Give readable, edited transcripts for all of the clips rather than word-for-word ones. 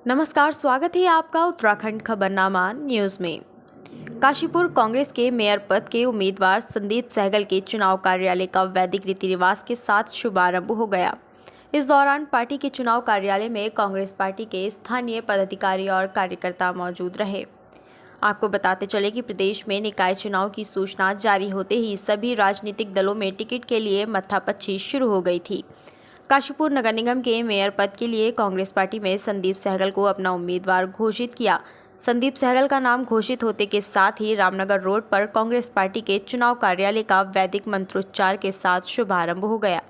नमस्कार, स्वागत है आपका उत्तराखंड खबरनामा न्यूज़ में। काशीपुर कांग्रेस के मेयर पद के उम्मीदवार संदीप सहगल के चुनाव कार्यालय का वैदिक रीति रिवाज के साथ शुभारंभ हो गया। इस दौरान पार्टी के चुनाव कार्यालय में कांग्रेस पार्टी के स्थानीय पदाधिकारी और कार्यकर्ता मौजूद रहे। आपको बताते चले कि प्रदेश में निकाय चुनाव की सूचना जारी होते ही सभी राजनीतिक दलों में टिकट के लिए मत्थापच्ची शुरू हो गई थी। काशीपुर नगर निगम के मेयर पद के लिए कांग्रेस पार्टी में संदीप सहगल को अपना उम्मीदवार घोषित किया। संदीप सहगल का नाम घोषित होते के साथ ही रामनगर रोड पर कांग्रेस पार्टी के चुनाव कार्यालय का वैदिक मंत्रोच्चार के साथ शुभारंभ हो गया।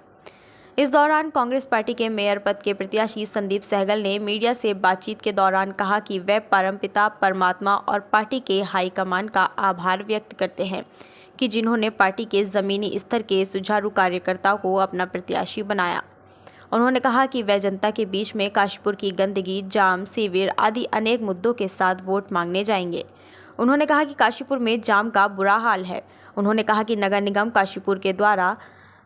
इस दौरान कांग्रेस पार्टी के मेयर पद के प्रत्याशी संदीप सहगल ने मीडिया से बातचीत के दौरान कहा कि वे परमपिता परमात्मा और पार्टी के हाईकमान का आभार व्यक्त करते हैं कि जिन्होंने पार्टी के ज़मीनी स्तर के सुचारू कार्यकर्ताओं को अपना प्रत्याशी बनाया। उन्होंने कहा कि वे जनता के बीच में काशीपुर की गंदगी, जाम, सीवर आदि अनेक मुद्दों के साथ वोट मांगने जाएंगे। उन्होंने कहा कि काशीपुर में जाम का बुरा हाल है। उन्होंने कहा कि नगर निगम काशीपुर के द्वारा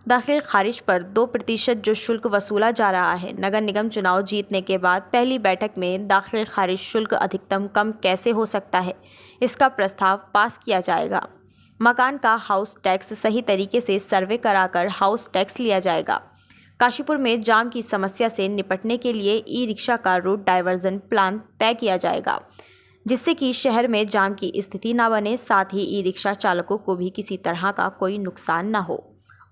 दाखिल खारिज पर 2% जो शुल्क वसूला जा रहा है। नगर निगम चुनाव जीतने के बाद पहली बैठक में दाखिल खारिज शुल्क अधिकतम कम कैसे हो सकता है, इसका प्रस्ताव पास किया जाएगा। मकान का हाउस टैक्स सही तरीके से सर्वे कराकर हाउस टैक्स लिया जाएगा। काशीपुर में जाम की समस्या से निपटने के लिए ई रिक्शा का रूट डाइवर्जन प्लान तय किया जाएगा, जिससे कि शहर में जाम की स्थिति न बने, साथ ही ई रिक्शा चालकों को भी किसी तरह का कोई नुकसान न हो।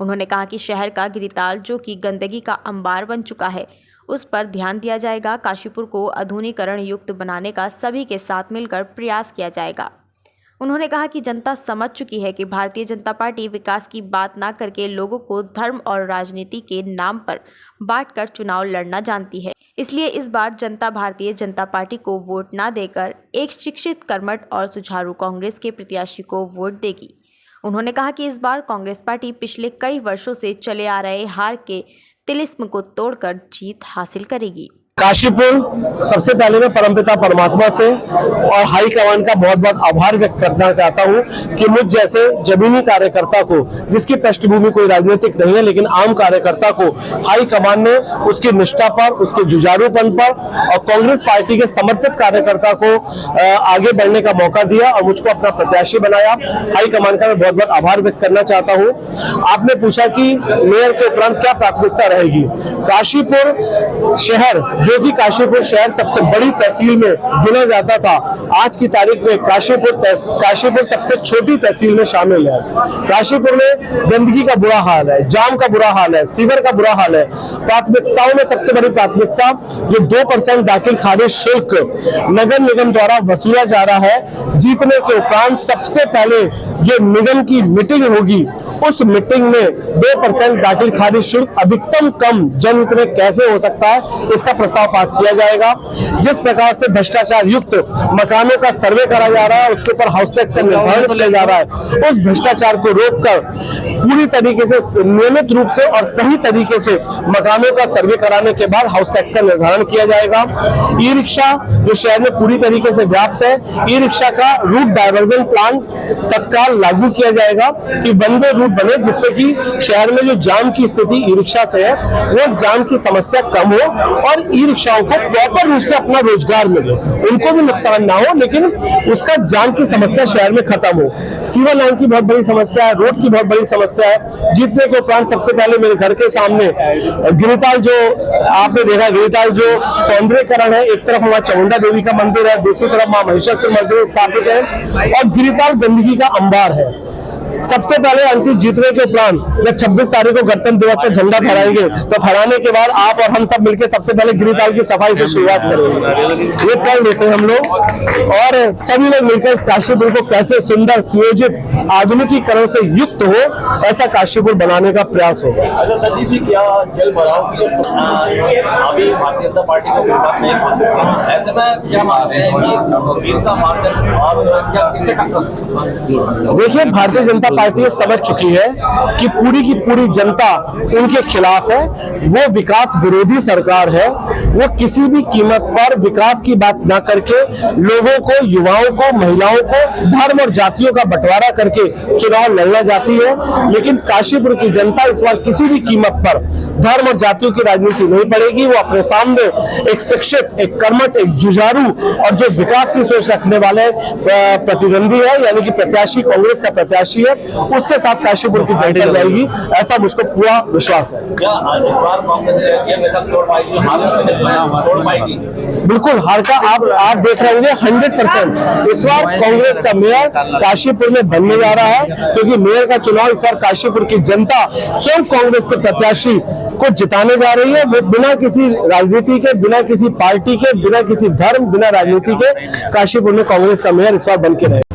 उन्होंने कहा कि शहर का गिरिताल जो कि गंदगी का अंबार बन चुका है, उस पर ध्यान दिया जाएगा। काशीपुर को आधुनिकीकरण युक्त बनाने का सभी के साथ मिलकर प्रयास किया जाएगा। उन्होंने कहा कि जनता समझ चुकी है कि भारतीय जनता पार्टी विकास की बात ना करके लोगों को धर्म और राजनीति के नाम पर बांटकर चुनाव लड़ना जानती है। इसलिए इस बार जनता भारतीय जनता पार्टी को वोट ना देकर एक शिक्षित, कर्मठ और सुचारू कांग्रेस के प्रत्याशी को वोट देगी। उन्होंने कहा कि इस बार कांग्रेस पार्टी पिछले कई वर्षों से चले आ रहे हार के तिलिस्म को तोड़कर जीत हासिल करेगी। काशीपुर सबसे पहले मैं परमपिता परमात्मा से और हाई कमान का बहुत बहुत आभार व्यक्त करना चाहता हूं कि मुझ जैसे जमीनी कार्यकर्ता को, जिसकी पृष्ठभूमि कोई राजनीतिक नहीं है, लेकिन आम कार्यकर्ता को हाई कमान ने उसकी निष्ठा पर, उसके जुझारूपन पर और कांग्रेस पार्टी के समर्पित कार्यकर्ता को आगे बढ़ने का मौका दिया और मुझको अपना प्रत्याशी बनाया। हाई कमान का मैं बहुत बहुत आभार व्यक्त करना चाहता हूँ। आपने पूछा कि मेयर के उपरांत क्या प्राथमिकता रहेगी। काशीपुर शहर, जो कि काशीपुर शहर सबसे बड़ी तहसील में गिना जाता था, आज की तारीख में काशीपुर सबसे छोटी तहसील में शामिल है। काशीपुर में गंदगी का बुरा हाल है, जाम का बुरा हाल है, सीवर का बुरा हाल है। प्राथमिकताओं में सबसे बड़ी प्राथमिकता जो 2% दाखिल खारिज शुल्क नगर निगम द्वारा वसूला जा रहा है, जीतने के उपरांत सबसे पहले जो निगम की मीटिंग होगी, उस मीटिंग में 2% दाखिल खारिज शुल्क अधिकतम कम जनहित में कैसे हो सकता है, इसका प्रस्ताव पास किया जाएगा। जिस प्रकार से भ्रष्टाचार युक्त मकानों का सर्वे करा जा रहा है, उसके ऊपर हाउस टैक्स का निर्धारण किया जा रहा है, उस भ्रष्टाचार को रोककर पूरी तरीके से नियमित रूप से और सही तरीके से मकानों का सर्वे कराने के बाद हाउस टैक्स का निर्धारण किया जाएगा। ई रिक्शा जो शहर में पूरी तरीके से व्याप्त है, ई रिक्शा का रूट डाइवर्जन प्लान तत्काल लागू किया जाएगा कि वन वे रूट बने, जिससे कि शहर में जो जाम की स्थिति ई रिक्शा से है, वो जाम की समस्या कम हो और ई रिक्शाओं को प्रॉपर रूप से अपना रोजगार मिले, उनको भी नुकसान ना हो, लेकिन उसका जाम की समस्या शहर में खत्म हो। सीवर लाइन की बहुत बड़ी समस्या है, रोड की बहुत बड़ी समस्या है। जीतने के उपरांत सबसे पहले मेरे घर के सामने गिरिताल, जो आपने देखा, गिरिताल जो सौंदर्यकरण है, एक तरफ वहां चामुंडा देवी का मंदिर है, दूसरी तरफ मां महिषासुर मंदिर स्थापित है और गिरिताल गंदगी का अंबार है। सबसे पहले अंकित जीतने के उपरांत जब 26 तारीख को गणतंत्र दिवस का झंडा फहराएंगे, तो फहराने के बाद आप और हम सब मिलकर सबसे पहले गिरिताल की सफाई से शुरुआत करेंगे। ये कर लेते हैं हम लोग और सभी लोग मिलकर इस काशीपुर को कैसे सुंदर, सुयोजित, आधुनिकीकरण से युक्त हो, ऐसा काशीपुर बनाने का प्रयास होगा। अच्छा संदीप जी, क्या जल भराव की अभी भारतीय जनता पार्टी को नहीं, ऐसे में क्या मानते हैं कि का मार्गदर्शन और क्या किससे टक्कर? देखिए, भारतीय जनता पार्टी समझ चुकी है कि पूरी की पूरी जनता उनके खिलाफ है, वो विकास विरोधी सरकार है। वो किसी भी कीमत पर विकास की बात ना करके लोगों को, युवाओं को, महिलाओं को धर्म और जातियों का बंटवारा करके चुनाव लड़ना चाहती है। लेकिन काशीपुर की जनता इस बार किसी भी कीमत पर धर्म और जातियों की राजनीति नहीं पड़ेगी। वो अपने सामने एक शिक्षित, एक कर्मठ, एक जुझारू और जो विकास की सोच रखने वाले प्रतिद्वंदी है, यानी कि प्रत्याशी, कांग्रेस का प्रत्याशी है, उसके साथ काशीपुर की जनता जाएगी, ऐसा मुझको पूरा विश्वास है। क्या आज इस बार कांग्रेस ये मिथक तोड़ पाएगी, हार तोड़ पाएगी? बिल्कुल हार का आप देख रहे होंगे 100%। इस बार कांग्रेस का मेयर काशीपुर में बनने जा रहा है, क्योंकि मेयर का चुनाव इस बार काशीपुर की जनता स्वयं कांग्रेस के प्रत्याशी को जिताने जा रही है। वो बिना किसी राजनीति के, बिना किसी पार्टी के, बिना किसी धर्म, बिना राजनीति के काशीपुर में कांग्रेस का मेयर इस बार बन के रहे।